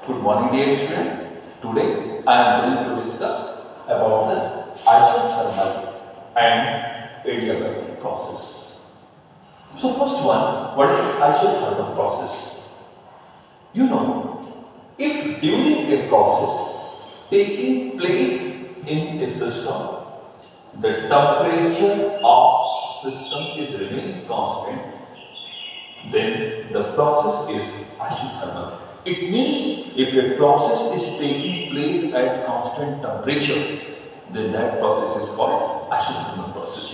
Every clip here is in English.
Good morning, dear student. Today I am going to discuss about the isothermal and adiabatic process. So first one, what is isothermal process? You know, if during a process taking place in a system, the temperature of system is remaining constant, then the process is isothermal. It means if a process is taking place at constant temperature, then that process is called isothermal process.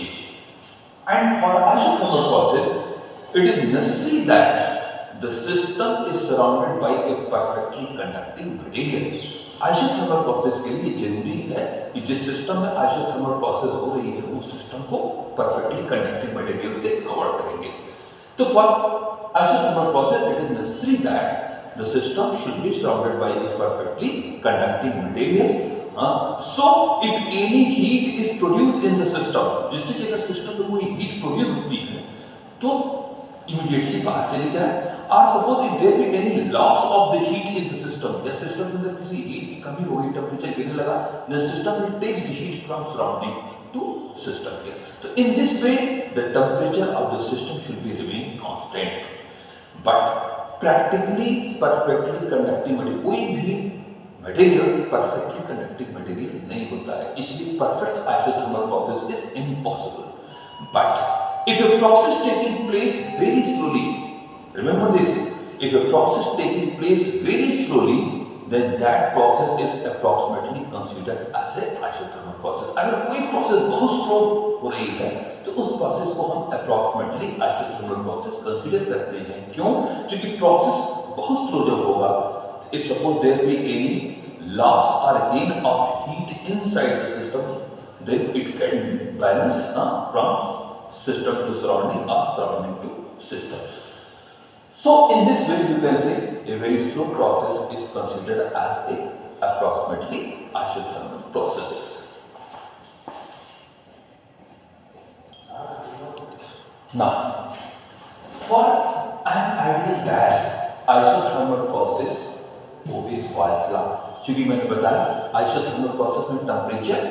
And for isothermal process, it is necessary that the system is surrounded by a perfectly conducting material. Isothermal process के लिए जरूरी है कि जिस system में isothermal process हो रही है उस सिस्टम को परफेक्टली कंडक्टिंग मटेरियल से कवर करेंगे. तो for isothermal process it is necessary that the system should be surrounded by a perfectly conducting material. So if any heat is produced in the system, जिससे कि अगर system में कोई heat produce होती है तो इमीडिएटली बाहर चली जाए. और suppose if there be any loss of the heat in the system, या सिस्टम के अंदर किसी हीट की कमी हो गई, टेम्परेचर गिरने लगा, the system will take the heat from surrounding to system here. So in this way the temperature of the system should be remain constant. But practically perfectly conducting material, कोई भी material perfectly conducting material नहीं होता है, इसलिए perfect isothermal process is impossible. But if a process taking place very slowly, remember this, if a process taking place very slowly, then that process is approximately considered as a isothermal process. अगर कोई process बहुत slow हो रही है तो उस process को हम approximately isothermal process consider करते हैं. क्यों? क्योंकि प्रोसेस बहुत स्लो जब होगा, if suppose there be any loss or gain of heat inside the system, then it can be balanced from system to surrounding or surrounding to system. So in this way you can say a very slow process is considered as a approximately isothermal process. Now for an ideal gas isothermal process obeys Boyle's law. क्योंकि मैंने बताया isothermal process में temperature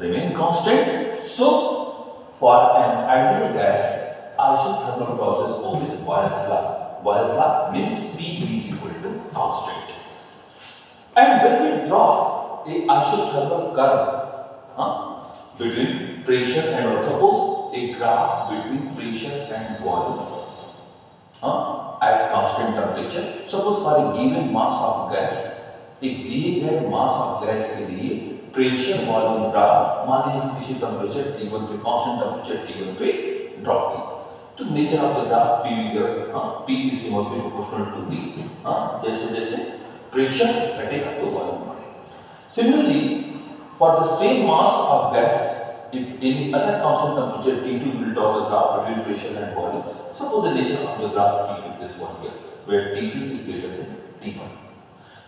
remain constant, so for an ideal gas isothermal process obeys Boyle's law. Boyle's law means P is equal to constant. And when we draw a isothermal curve between pressure and also suppose a graph between pressure and volume at constant temperature, suppose for a given mass of gas, एक दिए गए मास of gas के लिए pressure volume graph, मान लीजिए हम किसी temperature T1 पे, कांस्टेंट टेम्परेचर T1 पे ड्रॉ की, तो nature of the graph P P is inversely proportional to V. जैसे जैसे प्रेशर घटेगा तो वॉल्यूम बढ़ेगा. Similarly for the same mass of gas, if any other constant temperature T2 will draw the graph between pressure and volume, suppose the nature of the graph T2 is this one here, where T2 is greater than T1.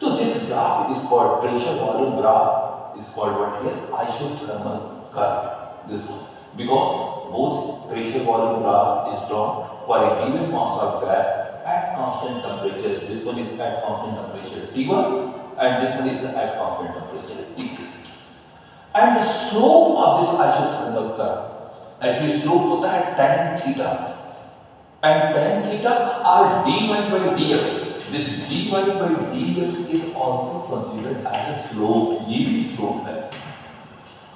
So this graph is called pressure volume graph, is called what here? Isothermal curve. This one, because both pressure volume graph is drawn for a given mass of gas at constant temperatures. This one is at constant temperature T1 and this one is at constant temperature T2. And the slope of this isothermal curve, actually slope होता है tan theta, and tan theta are dy by dx. This dy by dx is also considered as a slope. ये भी slope है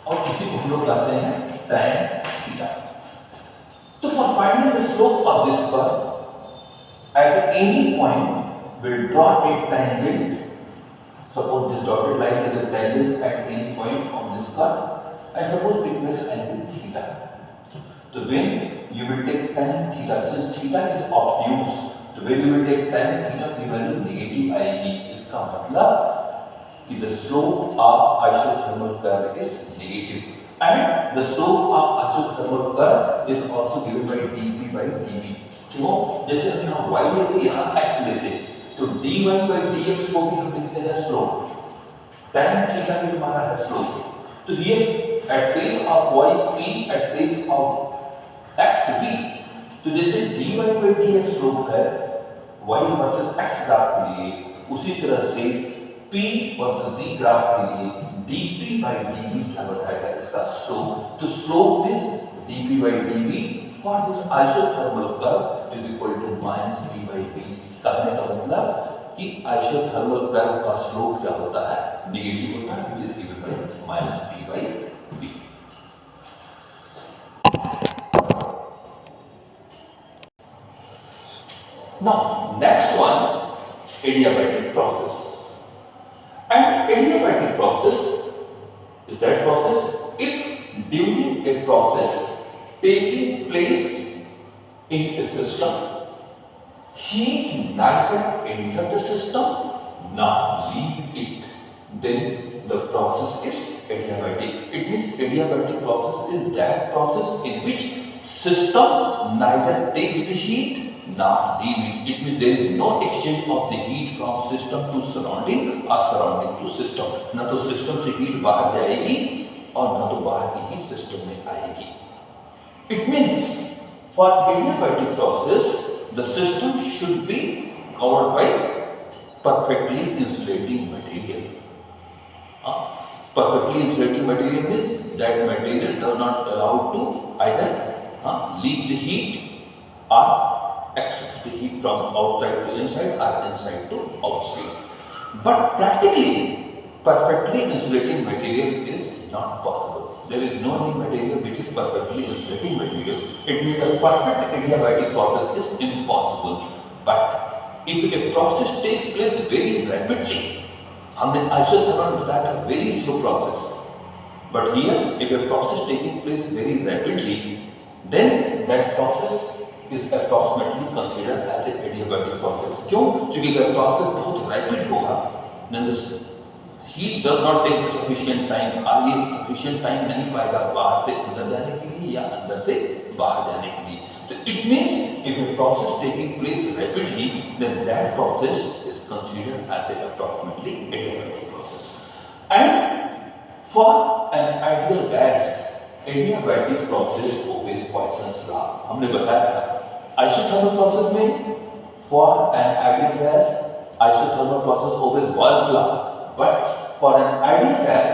और इसी को हम लोग कहते हैं tan theta. So for finding the slope of this curve, at any point we'll draw a tangent. Suppose this dotted line is a tangent at any point on this curve, and suppose it makes angle theta. So when you will take tan theta, since theta is obtuse, so when you will take tan theta की value negative आएगी. इसका मतलब कि the slope of isothermal curve is negative, and the slope of isothermal curve is also given by dp by dv. क्यों? जैसे हम यहाँ y लेते यहाँ x लेते, तो dy by dx को भी हम लिखते हैं स्लोप, tan थीटा भी हमारा है स्लोप. तो ये at place of y p, at place of x v, तो जैसे dy by dx स्लोप है y वर्सेस x ग्राफ के लिए, उसी तरह से P वर्सेस V ग्राफ के लिए dP by dV क्या बताएगा इसका स्लोप। तो slope is dP by dV for this isothermal curve is equal to minus P by P। कहने का मतलब कि isothermal curve का स्लोप क्या होता है, नेगेटिव होता है, which is given by minus P by V। Now next one, adiabatic process. And adiabatic process is that process if during a process taking place in a system, heat neither enter the system nor leave it, then the process is adiabatic. It means adiabatic process is that process in which system neither takes the heat nor leave it. It means there is no exchange of the heat from system to surrounding or surrounding to system. ना तो system से heat बाहर जाएगी और ना तो बाहर की heat system में आएगी। It means for adiabatic process, the system should be covered by perfectly insulating material. Perfectly insulating material means that material does not allow to either leak the heat or accept the heat from outside to inside or inside to outside. But practically, perfectly insulating material is not possible. There is no any material which is perfectly insulating material. It means a perfect adiabatic process is impossible. But if a process takes place very rapidly, हमने isothermal बताया था very slow process. But here, if a process taking place very rapidly, then that process is approximately considered as an adiabatic process. क्यों? क्योंकि अगर process बहुत rapid होगा, then the heat does not take sufficient time, और ये sufficient time नहीं पाएगा बाहर से अंदर जाने के लिए या अंदर से बाहर जाने के लिए। So it means if a process taking place rapidly, then that process is considered as an approximately adiabatic process. And for an ideal gas, adiabatic process obeys Poisson's law. हमने बताया था isothermal process में for an ideal gas, isothermal process obeys Boyle's law, but for an ideal gas,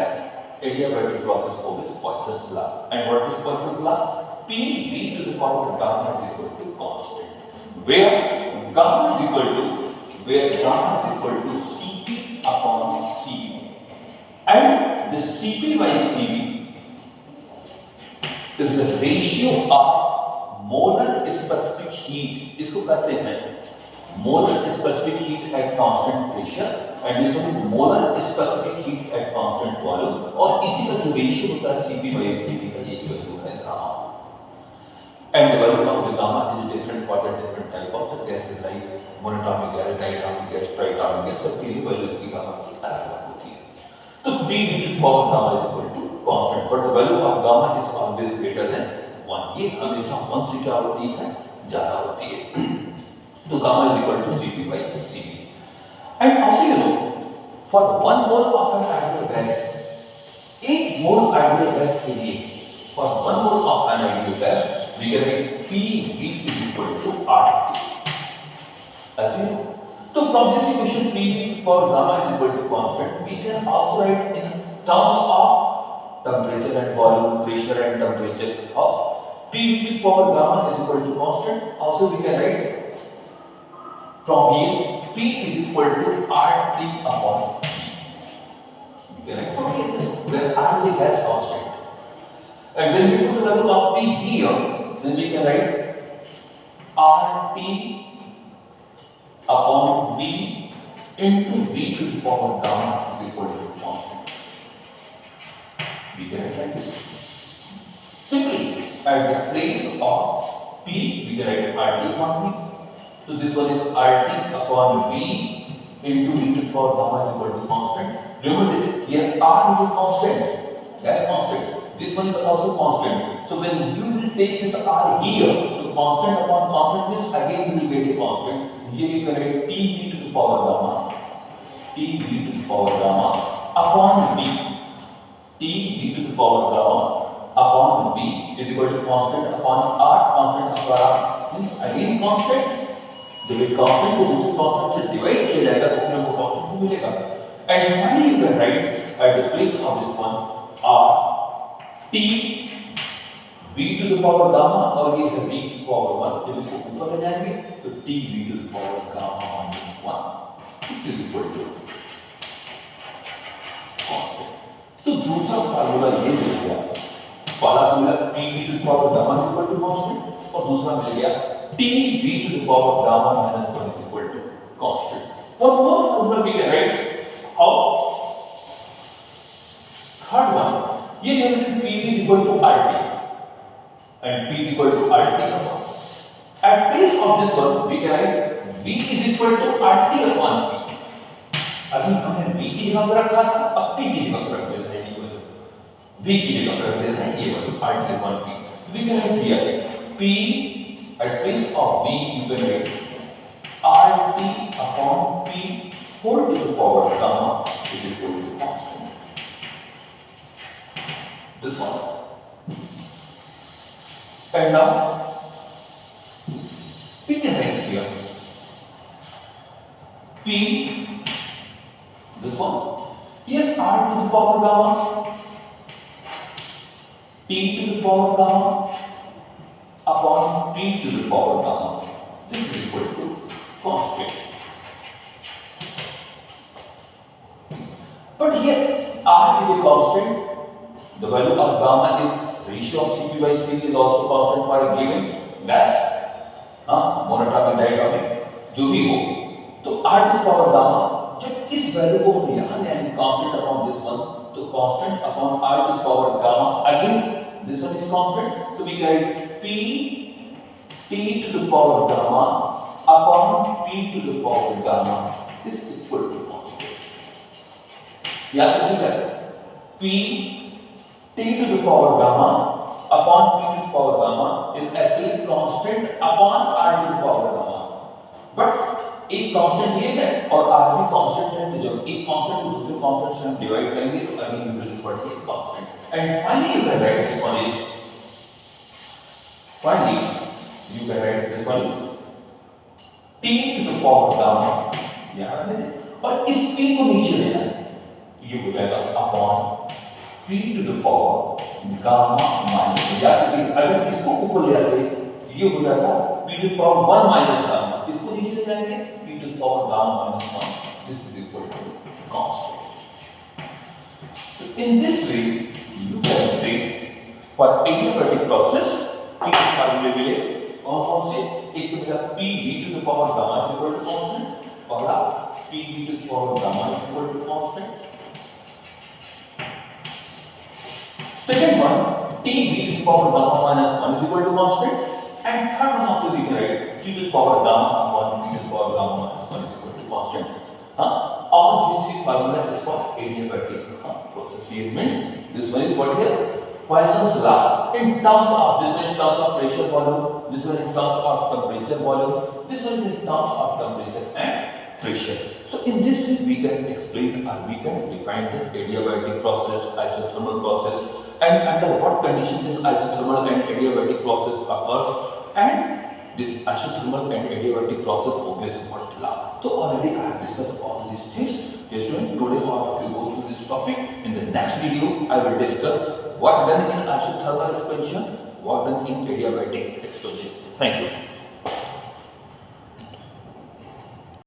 adiabatic process obeys Poisson's law. And what is Poisson's law? PV to the power gamma is equal to constant, where gamma is equal to Cp upon Cv, and the Cp by Cv is the ratio of molar specific heat. इसको कहते हैं molar specific heat at constant pressure, and this one is molar specific heat at constant volume. और इसी का जो ratio होता है Cp by Cv का यही वैल्यू है gamma. And the value of the gamma is different for the different type of the gases like monatomic gas, diatomic gas, triatomic gas, सबके लिए वैल्यूज की गामा की अलग होती है। तो P to the power gamma is equal to constant, but the value of gamma is always greater than 1. ये हमेशा 1 से क्या होती है, ज़्यादा होती है। तो gamma is equal to Cp by Cv. And also you know, for 1 mole of an ideal gas, 1 mole ideal gas के लिए, for 1 mole of an ideal gas, we can write PV is equal to RT. As you know, so from this equation PV for gamma is equal to constant, we can also write in terms of temperature and volume, pressure and temperature. How? PV for gamma is equal to constant. Also we can write from here P is equal to RT upon P. We can write from here where R is a gas constant. And when we put the value of P here, then we can write RT upon V into V to the power gamma is equal to constant. We can write like this. Simply at the place of P, we can write RT upon V. So this one is RT upon V into V to the power gamma is equal to constant. Remember this, here R is a constant, gas constant. This one is also constant. So when you will take this R here, so constant upon constant means again you will get a constant. Here you can write Tv to the power gamma, Tv to the power gamma upon V, Tv to the power gamma upon V is equal to constant upon R, constant upon R means again constant. जब एक constant को दूसरे constant से divide किया जाएगा तो फिर हमको constant मिलेगा. And finally you can write at the place of this one R T V to the power gamma, और ये है V to the power 1, जब इसको ऊपर ले जाएंगे तो T V to the power gamma minus 1 this is equal to constant. तो दूसरा फार्मूला ये मिल गया, पहला मिला P V to the power gamma is equal to constant और दूसरा मिल गया T V to the power gamma minus 1 is equal to constant. One more formula we can write how third one, ये limit P is equal to RT and P is equal to RT upon. At place of this one we can write V is equal to RT upon P. अभी हमने V की जगह पर रखा था, अब P की जगह पर रख देना है, ये वाला V की जगह पर रख देना है, ये वाला RT upon P. We can write here P at place of V you can write RT upon P whole to the power gamma is equal to constant. This one. And now we can write here P, this one, here R to the power gamma, T to the power gamma upon P to the power gamma. This is equal to constant. But here R is a constant, the value of gamma is ratio of Cp by Cv is also constant for a given gas, monatomic diatomic जो भी हो, तो R to the power gamma जब इस value को हम यहाँ ले आएंगे constant upon this one, तो constant upon R to the power gamma again this one is constant, so we get P T to the power gamma upon P to the power gamma is equal to constant. याद रखिएगा P T to the power gamma upon P to the power gamma is actually constant upon R to the power gamma. But एक constant ये है और R भी constant है, तो जब एक constant को दूसरे constant से हम divide करेंगे तो again you will refer to a constant. And finally you can write this one is T to the power gamma, यहाँ रख देते और इस P को नीचे लेना है, ये हो जाएगा upon P to the power gamma minus, या अगर इसको ऊपर ले आते ये हो जाता P to the power 1 minus gamma, इसको नीचे ले जाएंगे P to the power gamma minus 1, this is equal to constant. So in this way you can say for adiabatic process तीन फार्मूले मिले, कौन से, एक तो मिला P V to the power gamma is equal to constant, पहला P V to the power gamma is equal to constant. Second one, T V to the power gamma minus 1 is equal to constant. And third one also we can write T to the power gamma upon P to the power gamma minus 1 is equal to constant. All these three formulas is for adiabatic process. Here means this one is what here? Poisson's law in terms of this one in terms of pressure volume, this one in terms of temperature volume, this one is in terms of temperature and pressure. So in this way we can explain or we can define the adiabatic process, isothermal process, and under what condition this isothermal and adiabatic process occurs, and this isothermal and adiabatic process obeys what law. So already I have discussed all these things. Yes, today I have to go through this topic. In the next video I will discuss what done in isothermal expansion, what done in adiabatic expansion. Thank you.